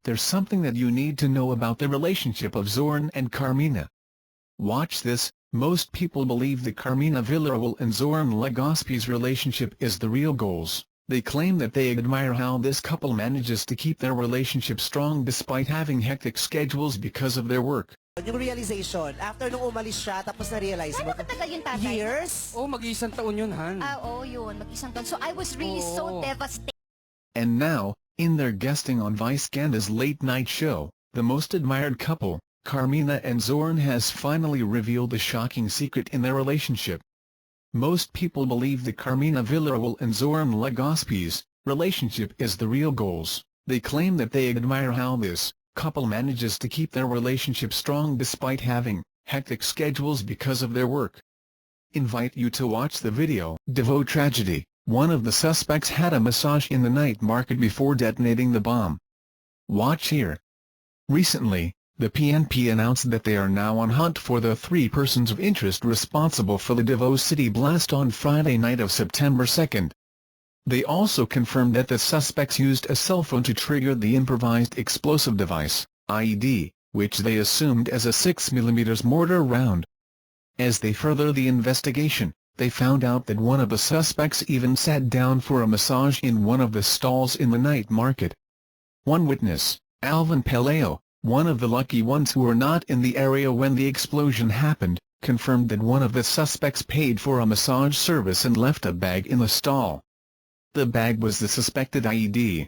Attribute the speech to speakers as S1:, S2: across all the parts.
S1: there's something that you need to know about the relationship of Zoren and Carmina. Watch this. Most people believe that Carmina Villaroel and Zoren Legaspi's relationship is the real goals. They claim that they admire how this couple manages to keep their relationship strong despite having hectic schedules because of their work.
S2: Yung realization, after nung umalis siya, tapos na-realize mo.
S3: Gano'ng katagal yung tatay?
S2: Years?
S4: Oh, mag-iisang taon yun, Han.
S3: Oo, yun. Mag-isang taon. So I was really so devastated.
S1: And now, in their guesting on Vice Ganda's late-night show, the most admired couple, Carmina and Zoren, has finally revealed the shocking secret in their relationship. Most people believe that Carmina Villaroel and Zoren Legaspi's relationship is the real goals. They claim that they admire how this couple manages to keep their relationship strong despite having hectic schedules because of their work. Invite you to watch the video. Davao tragedy. One of the suspects had a massage in the night market before detonating the bomb. Watch here. Recently, the PNP announced that they are now on hunt for the 3 persons of interest responsible for the Davao City blast on Friday night of September 2nd. They also confirmed that the suspects used a cell phone to trigger the improvised explosive device, IED, which they assumed as a 6mm mortar round. As they further the investigation, they found out that one of the suspects even sat down for a massage in one of the stalls in the night market. One witness, Alvin Peleo, one of the lucky ones who were not in the area when the explosion happened, confirmed that one of the suspects paid for a massage service and left a bag in the stall. The bag was the suspected IED.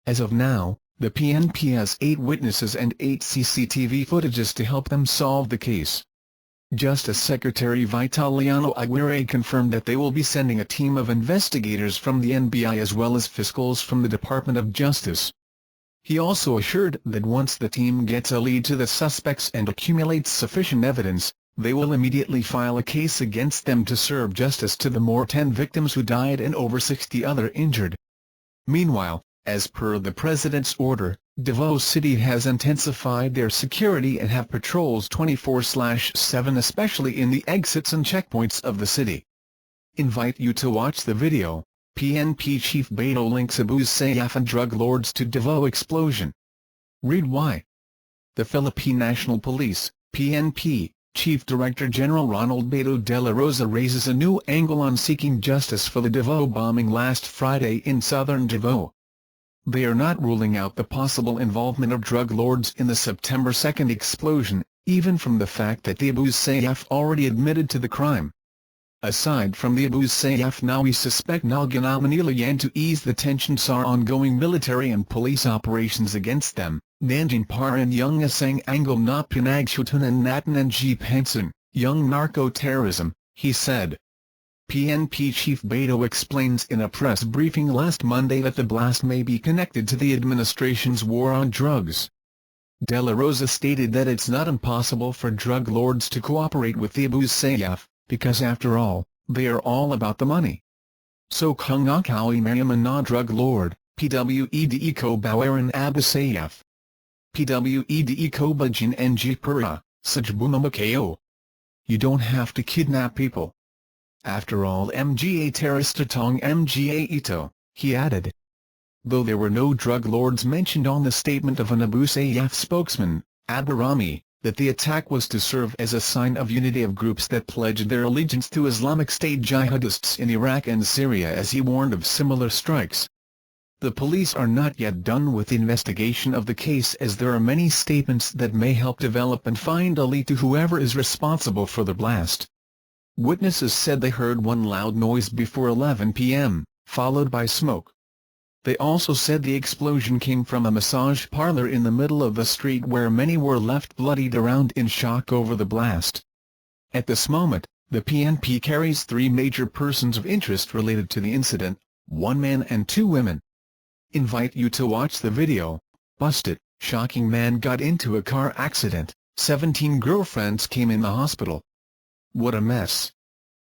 S1: As of now, the PNP has 8 witnesses and 8 CCTV footages to help them solve the case. Justice Secretary Vitaliano Aguirre confirmed that they will be sending a team of investigators from the NBI as well as fiscals from the Department of Justice. He also assured that once the team gets a lead to the suspects and accumulates sufficient evidence, they will immediately file a case against them to serve justice to the more 10 victims who died and over 60 other injured. Meanwhile, as per the President's order, Davao City has intensified their security and have patrols 24/7 especially in the exits and checkpoints of the city. Invite you to watch the video. PNP Chief Beto links abuse Sayyaf and drug lords to Davao explosion. Read why. The Philippine National Police, PNP, Chief Director General Ronald Beto de la Rosa raises a new angle on seeking justice for the Davao bombing last Friday in southern Davao. They are not ruling out the possible involvement of drug lords in the September 2nd explosion, even from the fact that the abuse Sayyaf already admitted to the crime. Aside from the abuse Sayyaf, now we suspect Nalgana Manila yan to ease the tensions are ongoing military and police operations against them. Nanjing par and young asang angle na pinagshutunan natin and G. Penson, young narco-terrorism, he said. PNP Chief Beto explains in a press briefing last Monday that the blast may be connected to the administration's war on drugs. De la Rosa stated that it's not impossible for drug lords to cooperate with the abuse Sayyaf, because after all, they are all about the money. So kung akawi mayaman na drug lord, pwede ko bawaran abu Sayyaf. Pwede ko bajin ng pura, sajbumamakayo. You don't have to kidnap people. After all, mga terrorist tong mga ito, he added. Though there were no drug lords mentioned on the statement of an Abu Sayyaf spokesman, Abarami, that the attack was to serve as a sign of unity of groups that pledged their allegiance to Islamic State jihadists in Iraq and Syria, as he warned of similar strikes. The police are not yet done with the investigation of the case, as there are many statements that may help develop and find a lead to whoever is responsible for the blast. Witnesses said they heard one loud noise before 11 p.m., followed by smoke. They also said the explosion came from a massage parlor in the middle of the street where many were left bloodied around in shock over the blast. At this moment, the PNP carries 3 major persons of interest related to the incident, 1 man and 2 women. Invite you to watch the video. Busted, shocking man got into a car accident, 17 girlfriends came in the hospital. What a mess.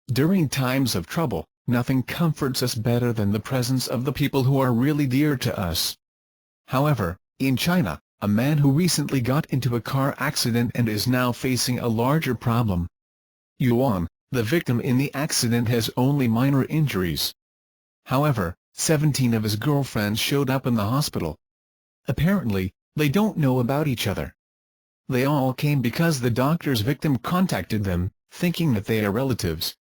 S1: During times of trouble, nothing comforts us better than the presence of the people who are really dear to us. However, in China, a man who recently got into a car accident and is now facing a larger problem. Yuan, the victim in the accident, has only minor injuries. However, 17 of his girlfriends showed up in the hospital. Apparently, They don't know about each other. They all came because the doctor's victim contacted them, thinking that they are relatives.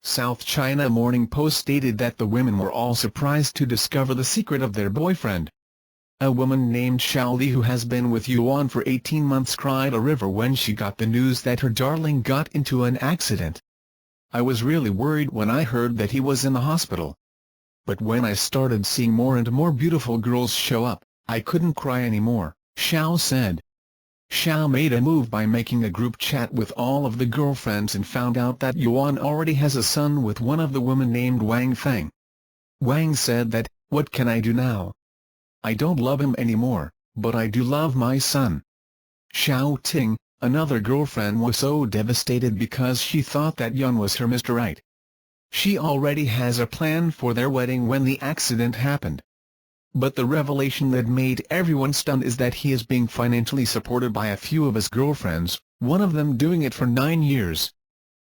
S1: South China Morning Post stated that the women were all surprised to discover the secret of their boyfriend. A woman named Xiao Li, who has been with Yuan for 18 months, cried a river when she got the news that her darling got into an accident. "I was really worried when I heard that he was in the hospital. But when I started seeing more and more beautiful girls show up, I couldn't cry anymore," Xiao said. Xiao made a move by making a group chat with all of the girlfriends and found out that Yuan already has a son with one of the women named Wang Feng. Wang said that, "What can I do now? I don't love him anymore, but I do love my son." Xiao Ting, another girlfriend, was so devastated because she thought that Yuan was her Mr. Right. She already has a plan for their wedding when the accident happened. But the revelation that made everyone stunned is that he is being financially supported by a few of his girlfriends, one of them doing it for 9 years.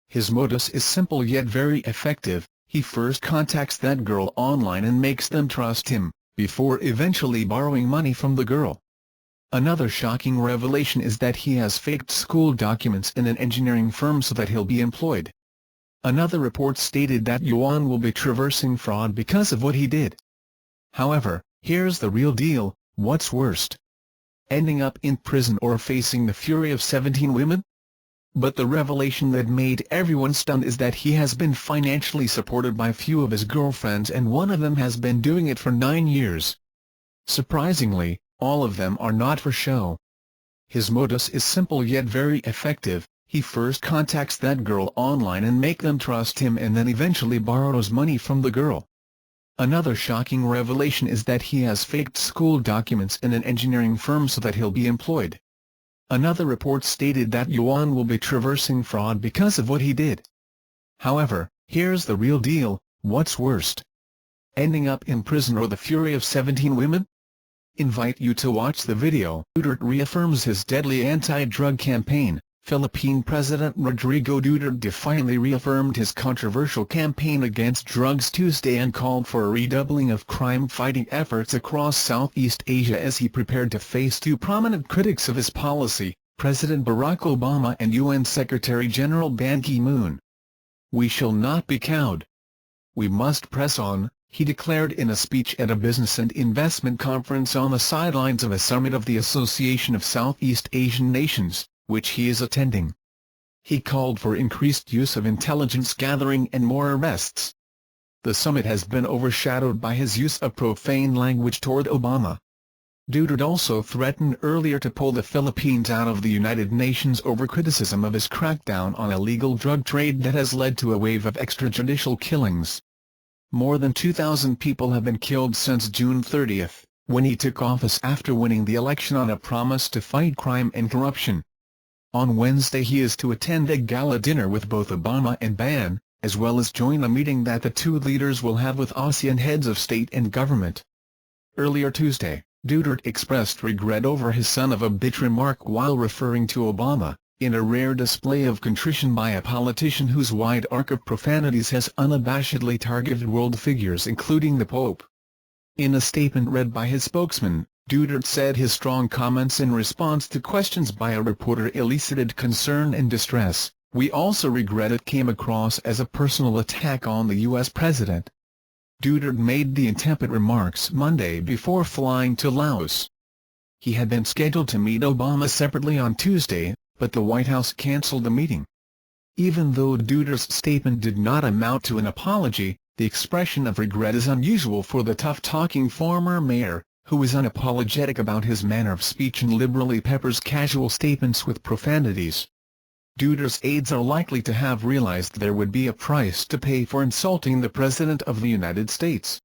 S1: His modus is simple yet very effective. He first contacts that girl online and makes them trust him, before eventually borrowing money from the girl. Another shocking revelation is that he has faked school documents in an engineering firm so that he'll be employed. Another report stated that Yuan will be traversing fraud because of what he did. However, here's the real deal: what's worst? Ending up in prison or facing the fury of 17 women? But the revelation that made everyone stunned is that he has been financially supported by a few of his girlfriends, and one of them has been doing it for 9 years. Surprisingly, all of them are not for show. His modus is simple yet very effective. He first contacts that girl online and make them trust him, and then eventually borrows money from the girl. Another shocking revelation is that he has faked school documents in an engineering firm so that he'll be employed. Another report stated that Yuan will be traversing fraud because of what he did. However, here's the real deal: what's worst? Ending up in prison or the fury of 17 women? Invite you to watch the video. Duterte reaffirms his deadly anti-drug campaign. Philippine President Rodrigo Duterte defiantly reaffirmed his controversial campaign against drugs Tuesday and called for a redoubling of crime-fighting efforts across Southeast Asia as he prepared to face two prominent critics of his policy, President Barack Obama and UN Secretary-General Ban Ki-moon. "We shall not be cowed. We must press on," he declared in a speech at a business and investment conference on the sidelines of a summit of the Association of Southeast Asian Nations, which he is attending. He called for increased use of intelligence gathering and more arrests. The summit has been overshadowed by his use of profane language toward Obama. Duterte also threatened earlier to pull the Philippines out of the United Nations over criticism of his crackdown on illegal drug trade that has led to a wave of extrajudicial killings. More than 2,000 people have been killed since June 30, when he took office after winning the election on a promise to fight crime and corruption. On Wednesday he is to attend a gala dinner with both Obama and Ban, as well as join a meeting that the two leaders will have with ASEAN heads of state and government. Earlier Tuesday, Duterte expressed regret over his son of a bitch remark while referring to Obama, in a rare display of contrition by a politician whose wide arc of profanities has unabashedly targeted world figures including the Pope. In a statement read by his spokesman, Duterte said his strong comments in response to questions by a reporter elicited concern and distress. "We also regret it came across as a personal attack on the U.S. president." Duterte made the intemperate remarks Monday before flying to Laos. He had been scheduled to meet Obama separately on Tuesday, but the White House canceled the meeting. Even though Duterte's statement did not amount to an apology, the expression of regret is unusual for the tough-talking former mayor, who is unapologetic about his manner of speech and liberally peppers casual statements with profanities. Duterte's aides are likely to have realized there would be a price to pay for insulting the President of the United States.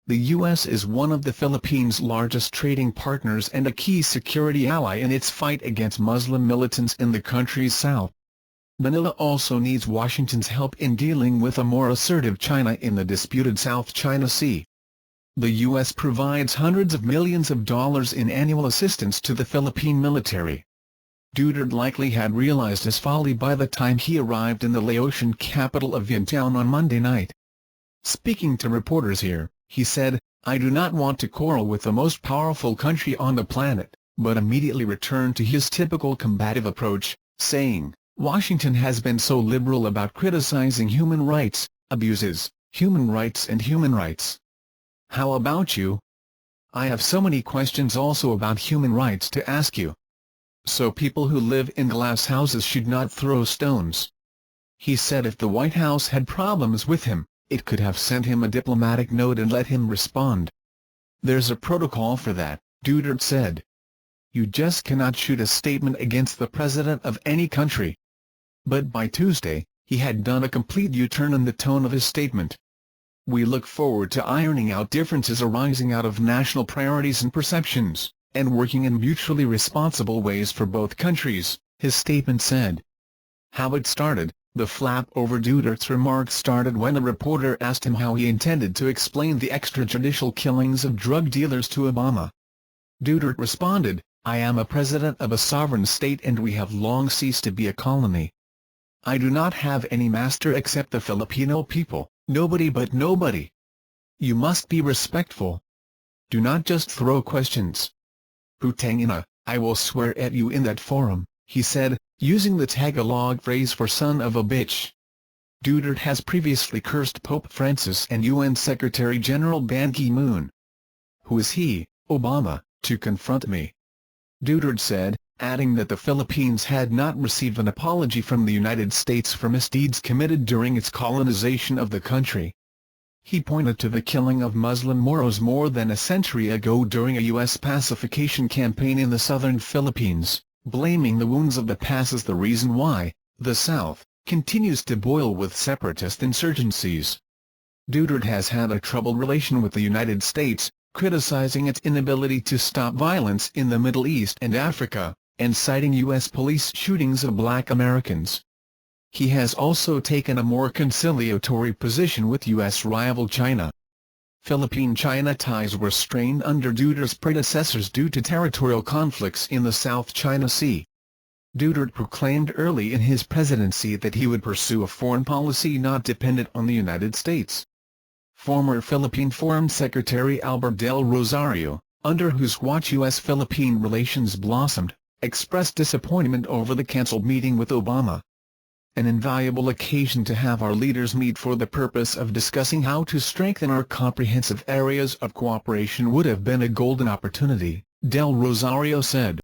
S1: The U.S. is one of the Philippines' largest trading partners and a key security ally in its fight against Muslim militants in the country's south. Manila also needs Washington's help in dealing with a more assertive China in the disputed South China Sea. The U.S. provides hundreds of millions of dollars in annual assistance to the Philippine military. Duterte likely had realized his folly by the time he arrived in the Laotian capital of Vientiane on Monday night. Speaking to reporters here, he said, "I do not want to quarrel with the most powerful country on the planet. but immediately returned to his typical combative approach, saying, "Washington has been so liberal about criticizing human rights abuses, human rights and human rights. How about you? I have so many questions also about human rights to ask you. So people who live in glass houses should not throw stones." He said if the White House had problems with him, it could have sent him a diplomatic note and let him respond. "There's a protocol for that," Duterte said. "You just cannot shoot a statement against the president of any country." But by Tuesday, he had done a complete U-turn in the tone of his statement. "We look forward to ironing out differences arising out of national priorities and perceptions, and working in mutually responsible ways for both countries," his statement said. How it started. The flap over Duterte's remarks started when a reporter asked him how he intended to explain the extrajudicial killings of drug dealers to Obama. Duterte responded, "I am a president of a sovereign state and we have long ceased to be a colony. I do not have any master except the Filipino people, nobody but nobody. You must be respectful. Do not just throw questions. Putang ina, I will swear at you in that forum," he said, using the Tagalog phrase for son of a bitch. Duterte has previously cursed Pope Francis and UN Secretary-General Ban Ki-moon. "Who is he, Obama, to confront me?" Duterte said, adding that the Philippines had not received an apology from the United States for misdeeds committed during its colonization of the country. He pointed to the killing of Muslim Moros more than a century ago during a U.S. pacification campaign in the southern Philippines, blaming the wounds of the past as the reason why the South continues to boil with separatist insurgencies. Duterte has had a troubled relation with the United States, criticizing its inability to stop violence in the Middle East and Africa, and citing U.S. police shootings of black Americans. He has also taken a more conciliatory position with U.S. rival China. Philippine-China ties were strained under Duterte's predecessors due to territorial conflicts in the South China Sea. Duterte proclaimed early in his presidency that he would pursue a foreign policy not dependent on the United States. Former Philippine Foreign Secretary Albert Del Rosario, under whose watch U.S.-Philippine relations blossomed, expressed disappointment over the cancelled meeting with Obama. "An invaluable occasion to have our leaders meet for the purpose of discussing how to strengthen our comprehensive areas of cooperation would have been a golden opportunity," Del Rosario said.